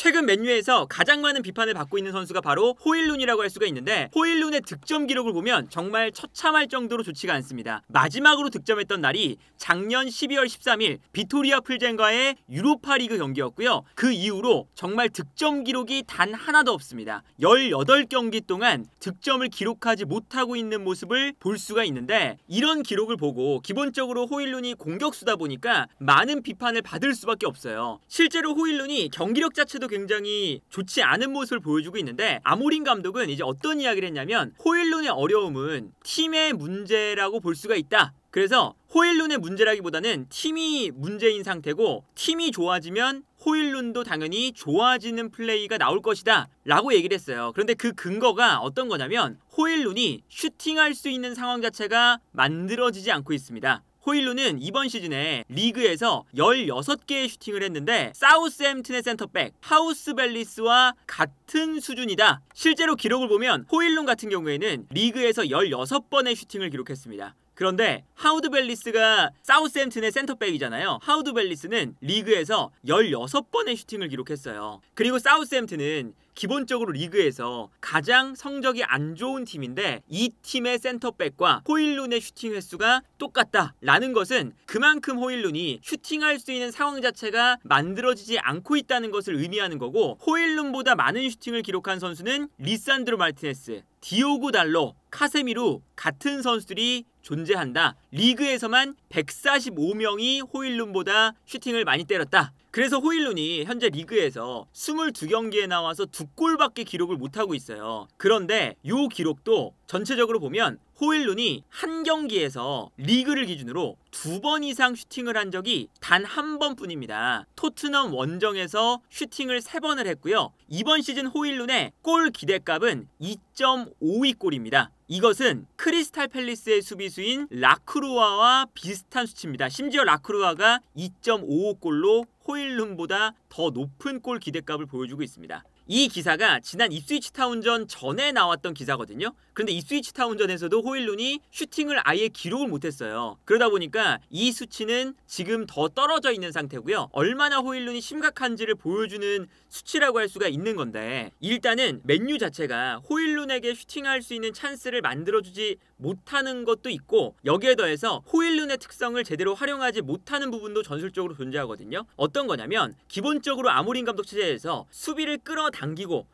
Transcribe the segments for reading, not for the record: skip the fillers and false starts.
최근 맨유에서 가장 많은 비판을 받고 있는 선수가 바로 호일룬이라고 할 수가 있는데, 호일룬의 득점 기록을 보면 정말 처참할 정도로 좋지가 않습니다. 마지막으로 득점했던 날이 작년 12월 13일 비토리아 풀젠과의 유로파리그 경기였고요. 그 이후로 정말 득점 기록이 단 하나도 없습니다. 18경기 동안 득점을 기록하지 못하고 있는 모습을 볼 수가 있는데, 이런 기록을 보고 기본적으로 호일룬이 공격수다 보니까 많은 비판을 받을 수밖에 없어요. 실제로 호일룬이 경기력 자체도 굉장히 좋지 않은 모습을 보여주고 있는데, 아모린 감독은 이제 어떤 이야기를 했냐면 호일룬의 어려움은 팀의 문제라고 볼 수가 있다. 그래서 호일룬의 문제라기보다는 팀이 문제인 상태고, 팀이 좋아지면 호일룬도 당연히 좋아지는 플레이가 나올 것이다 라고 얘기를 했어요. 그런데 그 근거가 어떤 거냐면 호일룬이 슈팅할 수 있는 상황 자체가 만들어지지 않고 있습니다. 호일룬은 이번 시즌에 리그에서 16개의 슈팅을 했는데 사우스햄튼의 센터백 하우스 벨리스와 같은 수준이다. 실제로 기록을 보면 호일룬 같은 경우에는 리그에서 16번의 슈팅을 기록했습니다. 그런데 하우드 벨리스가 사우스햄튼의 센터백이잖아요. 하우드 벨리스는 리그에서 16번의 슈팅을 기록했어요. 그리고 사우스햄튼은 기본적으로 리그에서 가장 성적이 안 좋은 팀인데, 이 팀의 센터백과 호일룬의 슈팅 횟수가 똑같다라는 것은 그만큼 호일룬이 슈팅할 수 있는 상황 자체가 만들어지지 않고 있다는 것을 의미하는 거고, 호일룬보다 많은 슈팅을 기록한 선수는 리산드로 마르티네스, 디오고 달로, 카세미루 같은 선수들이 존재한다. 리그에서만 145명이 호일룬보다 슈팅을 많이 때렸다. 그래서 호일룬이 현재 리그에서 22경기에 나와서 2골밖에 기록을 못하고 있어요. 그런데 이 기록도 전체적으로 보면 호일룬이 한 경기에서 리그를 기준으로 2번 이상 슈팅을 한 적이 단 한 번뿐입니다. 토트넘 원정에서 슈팅을 3번을 했고요. 이번 시즌 호일룬의 골 기대값은 2.52골입니다. 이것은 크리스탈 팰리스의 수비수인 라크루아와 비슷한 수치입니다. 심지어 라크루아가 2.55골로 호일룬보다 더 높은 골 기대값을 보여주고 있습니다. 이 기사가 지난 입스위치 타운전 전에 나왔던 기사거든요. 그런데 입스위치 타운전에서도 호일룬이 슈팅을 아예 기록을 못했어요. 그러다 보니까 이 수치는 지금 더 떨어져 있는 상태고요. 얼마나 호일룬이 심각한지를 보여주는 수치라고 할 수가 있는 건데, 일단은 맨유 자체가 호일룬에게 슈팅할 수 있는 찬스를 만들어주지 못하는 것도 있고, 여기에 더해서 호일룬의 특성을 제대로 활용하지 못하는 부분도 전술적으로 존재하거든요. 어떤 거냐면 기본적으로 아모린 감독 체제에서 수비를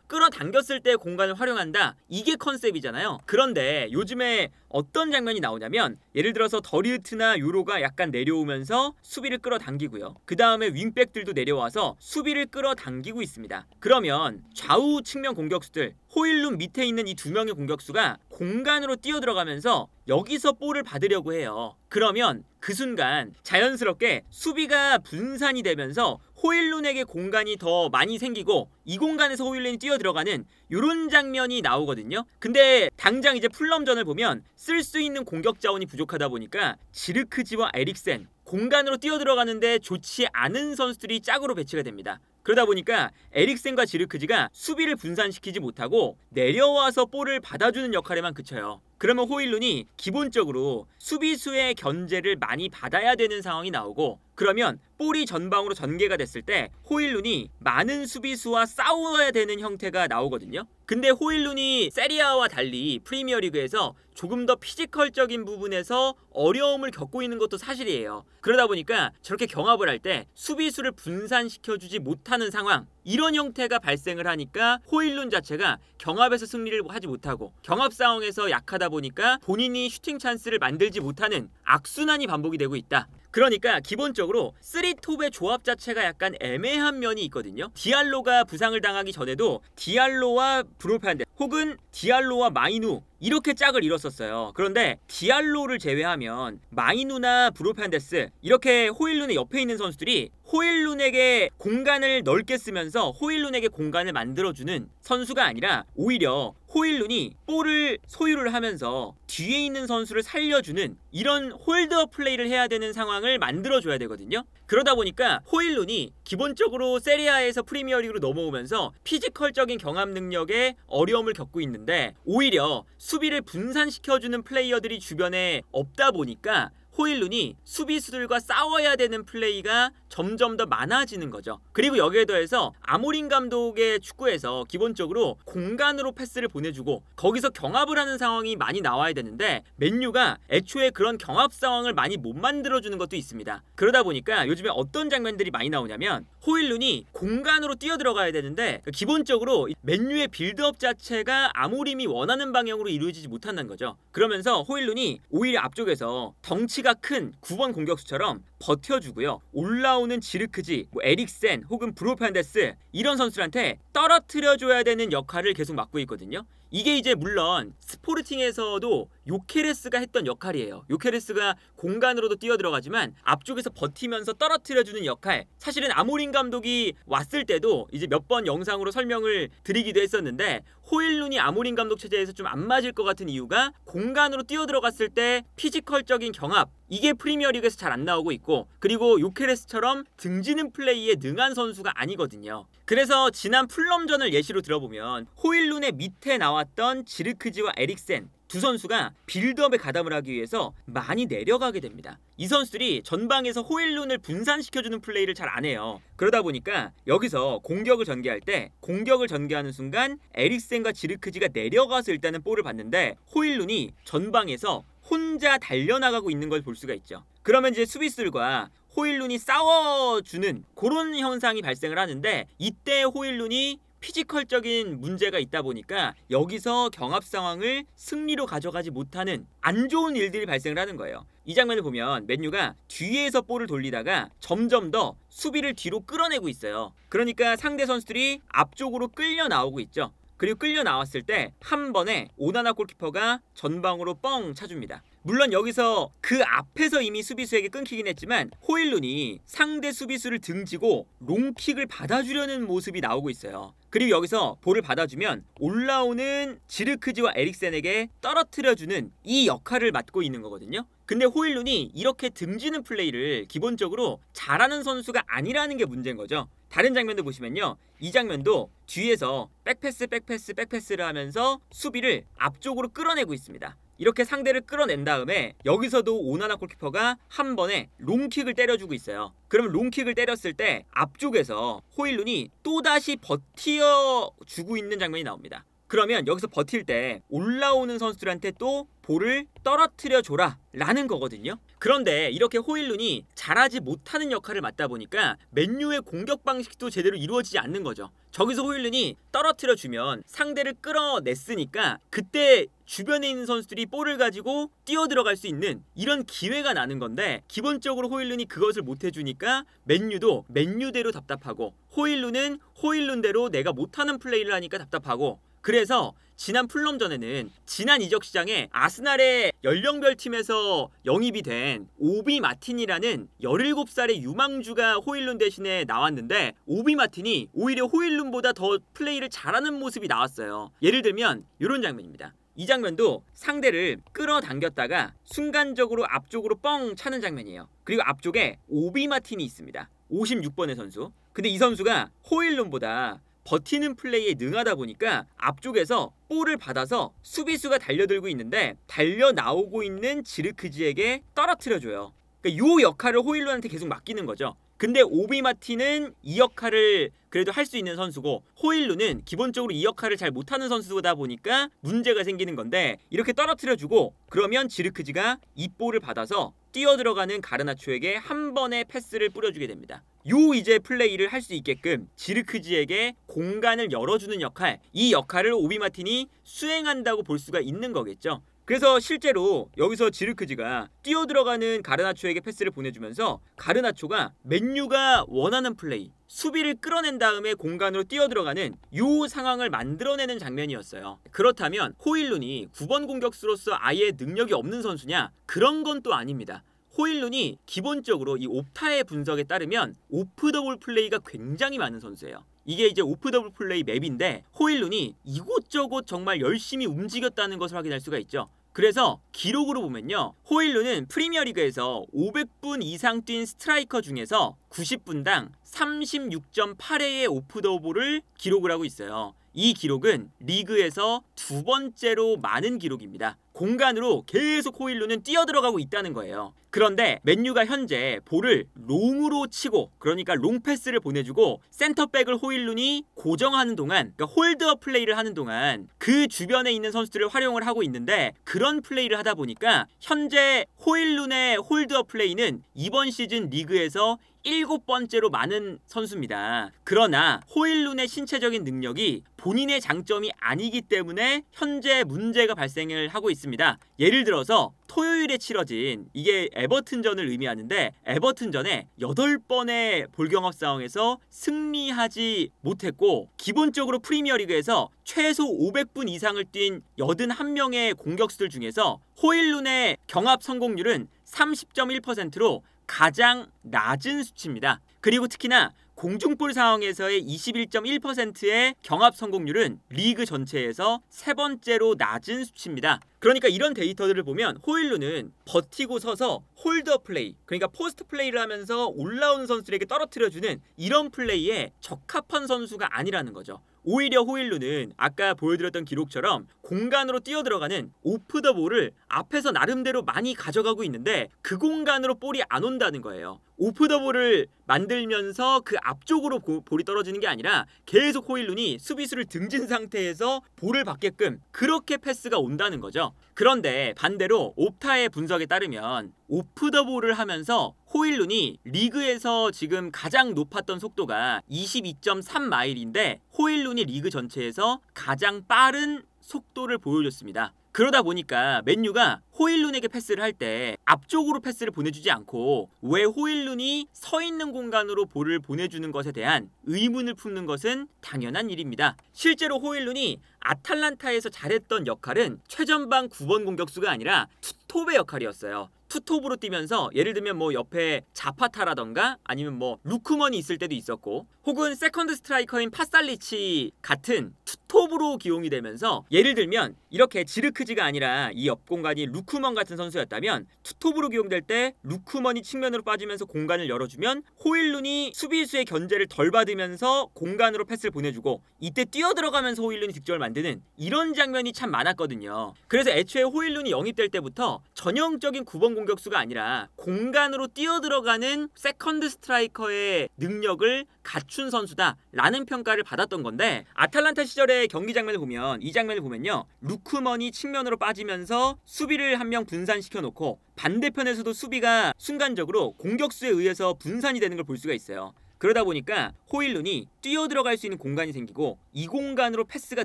끌어당겼을 때 공간을 활용한다, 이게 컨셉이잖아요. 그런데 요즘에 어떤 장면이 나오냐면, 예를 들어서 더리우트나 유로가 약간 내려오면서 수비를 끌어당기고요. 그 다음에 윙백들도 내려와서 수비를 끌어당기고 있습니다. 그러면 좌우 측면 공격수들, 호일룬 밑에 있는 이 2명의 공격수가 공간으로 뛰어들어가면서 여기서 볼을 받으려고 해요. 그러면 그 순간 자연스럽게 수비가 분산이 되면서 호일룬에게 공간이 더 많이 생기고, 이 공간에서 호일룬이 뛰어들어가는 이런 장면이 나오거든요. 근데 당장 이제 풀럼전을 보면 쓸 수 있는 공격 자원이 부족하다 보니까 지르크지와 에릭센, 공간으로 뛰어들어가는데 좋지 않은 선수들이 짝으로 배치가 됩니다. 그러다 보니까 에릭센과 지르크지가 수비를 분산시키지 못하고 내려와서 볼을 받아주는 역할에만 그쳐요. 그러면 호일룬이 기본적으로 수비수의 견제를 많이 받아야 되는 상황이 나오고, 그러면 볼이 전방으로 전개가 됐을 때 호일룬이 많은 수비수와 싸워야 되는 형태가 나오거든요. 근데 호일룬이 세리아와 달리 프리미어리그에서 조금 더 피지컬적인 부분에서 어려움을 겪고 있는 것도 사실이에요. 그러다 보니까 저렇게 경합을 할 때 수비수를 분산시켜주지 못하는 상황, 이런 형태가 발생을 하니까 호일룬 자체가 경합에서 승리를 하지 못하고, 경합 상황에서 약하다 보니까 본인이 슈팅 찬스를 만들지 못하는 악순환이 반복이 되고 있다. 그러니까 기본적으로 3톱의 조합 자체가 약간 애매한 면이 있거든요. 디알로가 부상을 당하기 전에도 디알로와 브루노 페르난데스 혹은 디알로와 마이누 이렇게 짝을 이뤘었어요. 그런데 디알로를 제외하면 마이누나 브루노 페르난데스, 이렇게 호일룬의 옆에 있는 선수들이 호일룬에게 공간을 넓게 쓰면서 호일룬에게 공간을 만들어주는 선수가 아니라 오히려 호일룬이 볼을 소유를 하면서 뒤에 있는 선수를 살려주는 이런 홀드업 플레이를 해야 되는 상황을 만들어줘야 되거든요. 그러다 보니까 호일룬이 기본적으로 세리아에서 프리미어리그로 넘어오면서 피지컬적인 경합 능력에 어려움을 겪고 있는데, 오히려 수비를 분산시켜주는 플레이어들이 주변에 없다 보니까 호일룬이 수비수들과 싸워야 되는 플레이가 점점 더 많아지는 거죠. 그리고 여기에 더해서 아모린 감독의 축구에서 기본적으로 공간으로 패스를 보내주고 거기서 경합을 하는 상황이 많이 나와야 되는데 맨유가 애초에 그런 경합 상황을 많이 못 만들어주는 것도 있습니다. 그러다 보니까 요즘에 어떤 장면들이 많이 나오냐면 호일룬이 공간으로 뛰어들어가야 되는데 기본적으로 맨유의 빌드업 자체가 아모림이 원하는 방향으로 이루어지지 못한다는 거죠. 그러면서 호일룬이 오히려 앞쪽에서 덩치가 큰 9번 공격수처럼 버텨주고요. 올라오는 지르크지, 에릭센 혹은 브루 판데스 이런 선수들한테 떨어뜨려줘야 되는 역할을 계속 맡고 있거든요. 이게 이제 물론 스포르팅에서도 요케레스가 했던 역할이에요. 요케레스가 공간으로도 뛰어들어가지만 앞쪽에서 버티면서 떨어뜨려주는 역할. 사실은 아모린 감독이 왔을 때도 이제 몇 번 영상으로 설명을 드리기도 했었는데 호일룬이 아모린 감독 체제에서 좀 안 맞을 것 같은 이유가 공간으로 뛰어들어갔을 때 피지컬적인 경합 이게 프리미어리그에서 잘 안 나오고 있고 그리고 요케레스처럼 등지는 플레이에 능한 선수가 아니거든요. 그래서 지난 풀럼전을 예시로 들어보면 호일룬의 밑에 나왔던 지르크지와 에릭센 두 선수가 빌드업에 가담을 하기 위해서 많이 내려가게 됩니다. 이 선수들이 전방에서 호일룬을 분산시켜주는 플레이를 잘 안 해요. 그러다 보니까 여기서 공격을 전개할 때 공격을 전개하는 순간 에릭센과 지르크지가 내려가서 일단은 볼을 받는데 호일룬이 전방에서 혼자 달려나가고 있는 걸 볼 수가 있죠. 그러면 이제 수비수들과 호일룬이 싸워주는 그런 현상이 발생을 하는데 이때 호일룬이 피지컬적인 문제가 있다 보니까 여기서 경합 상황을 승리로 가져가지 못하는 안 좋은 일들이 발생을 하는 거예요. 이 장면을 보면 맨유가 뒤에서 볼을 돌리다가 점점 더 수비를 뒤로 끌어내고 있어요. 그러니까 상대 선수들이 앞쪽으로 끌려 나오고 있죠. 그리고 끌려 나왔을 때 한 번에 오나나 골키퍼가 전방으로 뻥 차줍니다. 물론 여기서 그 앞에서 이미 수비수에게 끊기긴 했지만 호일룬이 상대 수비수를 등지고 롱킥을 받아주려는 모습이 나오고 있어요. 그리고 여기서 볼을 받아주면 올라오는 지르크지와 에릭센에게 떨어뜨려주는 이 역할을 맡고 있는 거거든요. 근데 호일룬이 이렇게 등지는 플레이를 기본적으로 잘하는 선수가 아니라는 게 문제인 거죠. 다른 장면도 보시면요. 이 장면도 뒤에서 백패스를 하면서 수비를 앞쪽으로 끌어내고 있습니다. 이렇게 상대를 끌어낸 다음에 여기서도 오나나 골키퍼가 한 번에 롱킥을 때려주고 있어요. 그러면 롱킥을 때렸을 때 앞쪽에서 호일룬이 또다시 버텨주고 있는 장면이 나옵니다. 그러면 여기서 버틸 때 올라오는 선수들한테 또 볼을 떨어뜨려 줘라 라는 거거든요. 그런데 이렇게 호일룬이 잘하지 못하는 역할을 맡다 보니까 맨유의 공격 방식도 제대로 이루어지지 않는 거죠. 저기서 호일룬이 떨어뜨려 주면 상대를 끌어냈으니까 그때 주변에 있는 선수들이 볼을 가지고 뛰어들어갈 수 있는 이런 기회가 나는 건데 기본적으로 호일룬이 그것을 못 해주니까 맨유도 맨유대로 답답하고 호일룬은 호일룬대로 내가 못하는 플레이를 하니까 답답하고 그래서 지난 풀럼전에는 지난 이적 시장에 아스날의 연령별 팀에서 영입이 된 오비 마틴이라는 17살의 유망주가 호일룬 대신에 나왔는데 오비 마틴이 오히려 호일룬보다 더 플레이를 잘하는 모습이 나왔어요. 예를 들면 이런 장면입니다. 이 장면도 상대를 끌어당겼다가 순간적으로 앞쪽으로 뻥 차는 장면이에요. 그리고 앞쪽에 오비 마틴이 있습니다. 56번의 선수. 근데 이 선수가 호일룬보다 버티는 플레이에 능하다 보니까 앞쪽에서 볼을 받아서 수비수가 달려들고 있는데 달려 나오고 있는 지르크지에게 떨어뜨려줘요. 그러니까 이 역할을 호일룬한테 계속 맡기는 거죠. 근데 오비 마틴은 이 역할을 그래도 할 수 있는 선수고 호일룬은 기본적으로 이 역할을 잘 못하는 선수다 보니까 문제가 생기는 건데 이렇게 떨어뜨려주고 그러면 지르크지가 이 볼을 받아서 뛰어들어가는 가르나초에게 한 번의 패스를 뿌려주게 됩니다. 요 이제 플레이를 할 수 있게끔 지르크지에게 공간을 열어주는 역할, 이 역할을 오비 마틴이 수행한다고 볼 수가 있는 거겠죠. 그래서 실제로 여기서 지르크지가 뛰어들어가는 가르나초에게 패스를 보내주면서 가르나초가 맨유가 원하는 플레이, 수비를 끌어낸 다음에 공간으로 뛰어들어가는 요 상황을 만들어내는 장면이었어요. 그렇다면 호일룬이 9번 공격수로서 아예 능력이 없는 선수냐? 그런 건 또 아닙니다. 호일룬이 기본적으로 이 옵타의 분석에 따르면 오프 더 볼 플레이가 굉장히 많은 선수예요. 이게 이제 오프 더 볼 플레이 맵인데 호일룬이 이곳저곳 정말 열심히 움직였다는 것을 확인할 수가 있죠. 그래서 기록으로 보면요. 호일룬은 프리미어리그에서 500분 이상 뛴 스트라이커 중에서 90분당 36.8회의 오프 더 볼을 기록을 하고 있어요. 이 기록은 리그에서 두 번째로 많은 기록입니다. 공간으로 계속 호일룬은 뛰어들어가고 있다는 거예요. 그런데 맨유가 현재 볼을 롱으로 치고, 그러니까 롱 패스를 보내주고 센터백을 호일룬이 고정하는 동안, 그러니까 홀드업 플레이를 하는 동안 그 주변에 있는 선수들을 활용을 하고 있는데, 그런 플레이를 하다 보니까 현재 호일룬의 홀드업 플레이는 이번 시즌 리그에서 7번째로 많은 선수입니다. 그러나 호일룬의 신체적인 능력이 본인의 장점이 아니기 때문에 현재 문제가 발생을 하고 있습니다. 예를 들어서 토요일에 치러진, 이게 에버튼전을 의미하는데, 에버튼전에 8번의 볼경합 상황에서 승리하지 못했고, 기본적으로 프리미어리그에서 최소 500분 이상을 뛴 81명의 공격수들 중에서 호일룬의 경합 성공률은 30.1%로 가장 낮은 수치입니다. 그리고 특히나 공중볼 상황에서의 21.1%의 경합 성공률은 리그 전체에서 세 번째로 낮은 수치입니다. 그러니까 이런 데이터들을 보면 호일룬은 버티고 서서 홀드업 플레이, 그러니까 포스트 플레이를 하면서 올라오는 선수들에게 떨어뜨려주는 이런 플레이에 적합한 선수가 아니라는 거죠. 오히려 호일룬은 아까 보여드렸던 기록처럼 공간으로 뛰어들어가는 오프 더 볼을 앞에서 나름대로 많이 가져가고 있는데, 그 공간으로 볼이 안 온다는 거예요. 오프 더 볼을 만들면서 그 앞쪽으로 볼이 떨어지는 게 아니라 계속 호일룬이 수비수를 등진 상태에서 볼을 받게끔 그렇게 패스가 온다는 거죠. 그런데 반대로 옵타의 분석에 따르면 오프 더 볼을 하면서 호일룬이 리그에서 지금 가장 높았던 속도가 22.3마일인데 호일룬이 리그 전체에서 가장 빠른 속도를 보여줬습니다. 그러다 보니까 맨유가 호일룬에게 패스를 할 때 앞쪽으로 패스를 보내주지 않고 왜 호일룬이 서 있는 공간으로 볼을 보내주는 것에 대한 의문을 품는 것은 당연한 일입니다. 실제로 호일룬이 아탈란타에서 잘했던 역할은 최전방 9번 공격수가 아니라 투톱의 역할이었어요. 투톱으로 뛰면서 예를 들면 뭐 옆에 자파타라던가 아니면 뭐 루크먼이 있을 때도 있었고, 혹은 세컨드 스트라이커인 파살리치 같은 투톱으로 기용이 되면서, 예를 들면 이렇게 지르크지가 아니라 이 옆 공간이 루크먼 같은 선수였다면 투톱으로 기용될 때 루크먼이 측면으로 빠지면서 공간을 열어주면 호일룬이 수비수의 견제를 덜 받으면서 공간으로 패스를 보내주고, 이때 뛰어들어가면서 호일룬이 득점을 만드는 이런 장면이 참 많았거든요. 그래서 애초에 호일룬이 영입될 때부터 전형적인 9번 공격수가 아니라 공간으로 뛰어들어가는 세컨드 스트라이커의 능력을 갖춘 선수다라는 평가를 받았던 건데, 아탈란타 시절의 경기 장면을 보면, 이 장면을 보면요, 루크먼이 측면으로 빠지면서 수비를 한 명 분산시켜 놓고 반대편에서도 수비가 순간적으로 공격수에 의해서 분산이 되는 걸 볼 수가 있어요. 그러다 보니까 호일룬이 뛰어들어갈 수 있는 공간이 생기고 이 공간으로 패스가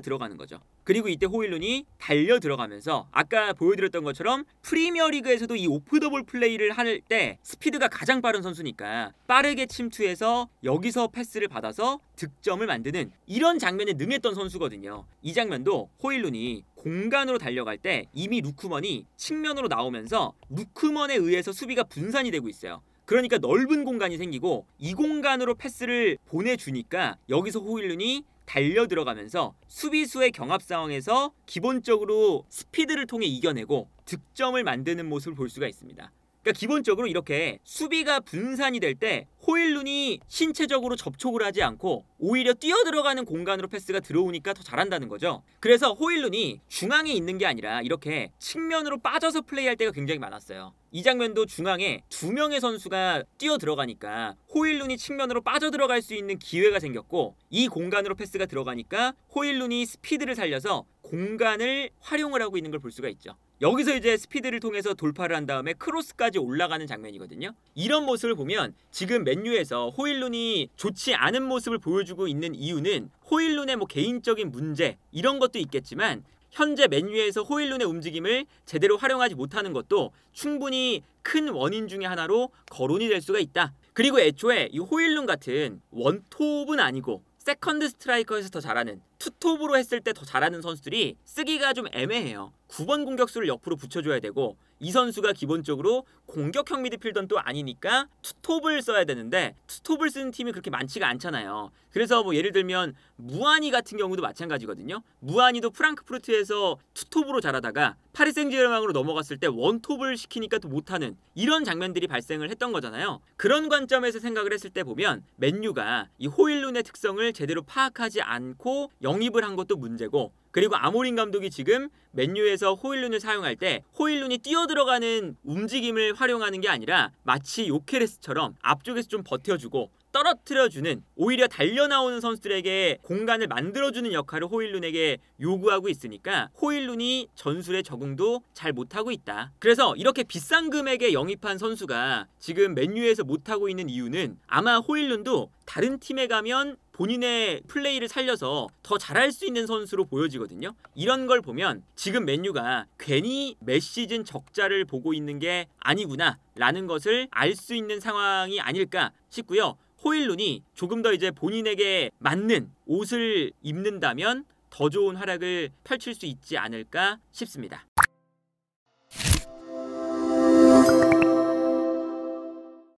들어가는 거죠. 그리고 이때 호일룬이 달려 들어가면서 아까 보여드렸던 것처럼 프리미어리그에서도 이 오프 더 볼 플레이를 할 때 스피드가 가장 빠른 선수니까 빠르게 침투해서 여기서 패스를 받아서 득점을 만드는 이런 장면에 능했던 선수거든요. 이 장면도 호일룬이 공간으로 달려갈 때 이미 루크먼이 측면으로 나오면서 루크먼에 의해서 수비가 분산이 되고 있어요. 그러니까 넓은 공간이 생기고 이 공간으로 패스를 보내주니까 여기서 호일룬이 달려 들어가면서 수비수의 경합 상황에서 기본적으로 스피드를 통해 이겨내고 득점을 만드는 모습을 볼 수가 있습니다. 그러니까 기본적으로 이렇게 수비가 분산이 될 때 호일룬이 신체적으로 접촉을 하지 않고 오히려 뛰어들어가는 공간으로 패스가 들어오니까 더 잘한다는 거죠. 그래서 호일룬이 중앙에 있는 게 아니라 이렇게 측면으로 빠져서 플레이할 때가 굉장히 많았어요. 이 장면도 중앙에 두 명의 선수가 뛰어 들어가니까 호일룬이 측면으로 빠져들어갈 수 있는 기회가 생겼고, 이 공간으로 패스가 들어가니까 호일룬이 스피드를 살려서 공간을 활용을 하고 있는 걸 볼 수가 있죠. 여기서 이제 스피드를 통해서 돌파를 한 다음에 크로스까지 올라가는 장면이거든요. 이런 모습을 보면 지금 맨유에서 호일룬이 좋지 않은 모습을 보여주고 있는 이유는 호일룬의 뭐 개인적인 문제 이런 것도 있겠지만, 현재 맨유에서 호일룬의 움직임을 제대로 활용하지 못하는 것도 충분히 큰 원인 중에 하나로 거론이 될 수가 있다. 그리고 애초에 이 호일룬 같은 원톱은 아니고 세컨드 스트라이커에서 더 잘하는, 투톱으로 했을 때 더 잘하는 선수들이 쓰기가 좀 애매해요. 9번 공격수를 옆으로 붙여줘야 되고, 이 선수가 기본적으로 공격형 미드필더는 또 아니니까 투톱을 써야 되는데 투톱을 쓰는 팀이 그렇게 많지가 않잖아요. 그래서 뭐 예를 들면 무아니 같은 경우도 마찬가지거든요. 무아니도 프랑크푸르트에서 투톱으로 잘하다가 파리 생제르맹으로 넘어갔을 때 원톱을 시키니까 또 못하는 이런 장면들이 발생을 했던 거잖아요. 그런 관점에서 생각을 했을 때 보면 맨유가 이 호일룬의 특성을 제대로 파악하지 않고 영입을 한 것도 문제고, 그리고 아모린 감독이 지금 맨유에서 호일룬을 사용할 때 호일룬이 뛰어들어가는 움직임을 활용하는 게 아니라 마치 요케레스처럼 앞쪽에서 좀 버텨주고 떨어뜨려주는, 오히려 달려나오는 선수들에게 공간을 만들어주는 역할을 호일룬에게 요구하고 있으니까 호일룬이 전술에 적응도 잘 못하고 있다. 그래서 이렇게 비싼 금액에 영입한 선수가 지금 맨유에서 못하고 있는 이유는 아마 호일룬도 다른 팀에 가면 본인의 플레이를 살려서 더 잘할 수 있는 선수로 보여지거든요. 이런 걸 보면 지금 맨유가 괜히 몇 시즌 적자를 보고 있는 게 아니구나 라는 것을 알 수 있는 상황이 아닐까 싶고요. 호일룬이 조금 더 이제 본인에게 맞는 옷을 입는다면 더 좋은 활약을 펼칠 수 있지 않을까 싶습니다.